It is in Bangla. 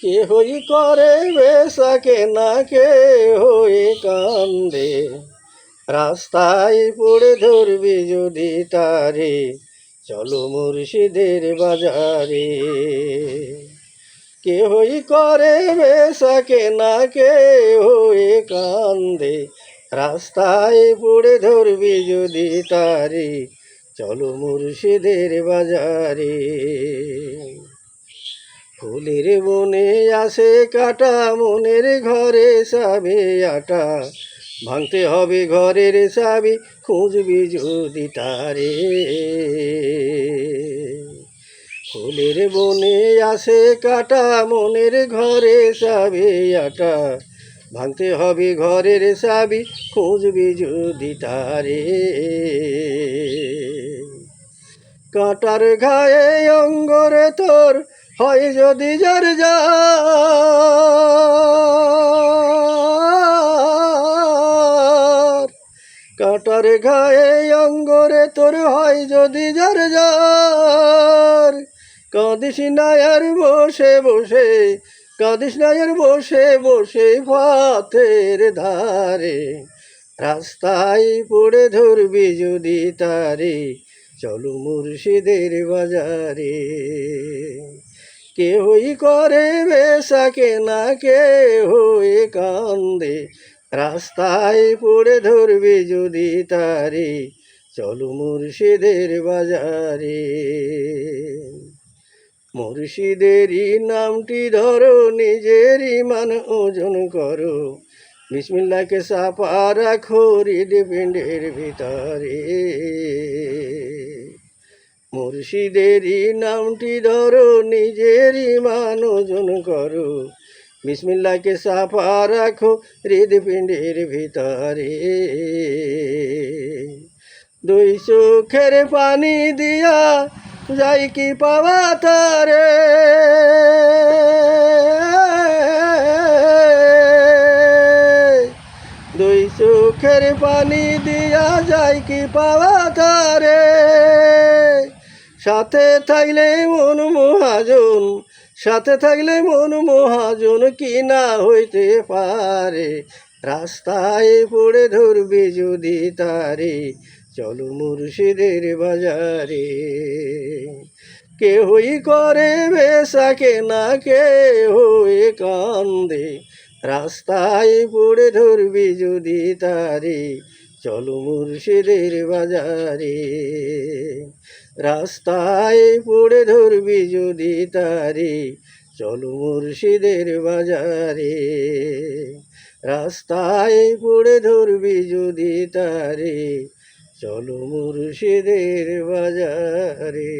কেহই করে বেচা কেনা, কেহই কান্দে। রাস্তায় পড়ে ধরবি যদি তারে, চলো মুর্শিদের বাজারে। কেহই করে বেচা কেনা, কেহই কান্দে। রাস্তায় পড়ে ধরবি যদি তারে, চলো মুর্শিদের বাজারে। ফুলের বনে আসে কাটা, মনের ঘরে চাবি আটা। ভাঙতে হবে ঘরের চাবি, খুঁজবি যদি তারে। ফুলের বনে আসে কাটা, মনের ঘরে চাবি আটা। ভাঙতে হবে ঘরের চাবি, খুঁজবি যদি তারে। কাঁটার ঘায়ে অঙ্গরে তোর হয় যদি যার যার। কাঁটার ঘায়ে অঙ্গরে তোর হয় যদি যার যার। কাঁদিস না আর বসে বসে, কাঁদিস না আর বসে বসে পথের ধারে। রাস্তায় পড়ে ধরবি যদি তারে, চলো মুর্শিদের বাজারে। কেহই করে বেচা কেনা, কেহই কান্দে। রাস্তায় পড়ে ধরবি যদি তারে, চলো মুর্শিদের বাজারে। মুর্শিদেরই নামটি ধরো, নিজের ইমান ওজন করো। বিসমিল্লাহকে চাপা রাখো হৃদপিণ্ডের ভিতরে। মুর্শিদেরই নামটি ধরো, নিজের ইমান ওজন করো। বিসমিল্লাহকে চাপা রাখো হৃদপিণ্ডের ভিতরে। দুই চোখের পানি দিয়া যাই কি পাওয়া তারে। দুই চোখের পানি দিয়া যাই কি পাওয়া তারে। সাথে থাকলে মন মহাজন, সাথে থাকলে মন মহাজন, কি না হইতে পারে। রাস্তায় পড়ে ধরবি যদি তারে, চলো মুর্শিদের বাজারে। কেহই করে বেচা কেনা, কেহই কান্দে। রাস্তায় পড়ে ধরবি যদি তারে, চলো মুর্শিদের বাজারে। রাস্তায় পড়ে ধরবি যদি তারে, চলো মুর্শিদের বাজারে। রাস্তায় পড়ে ধরবি যদি তারে, চলো মুর্শিদের বাজারে।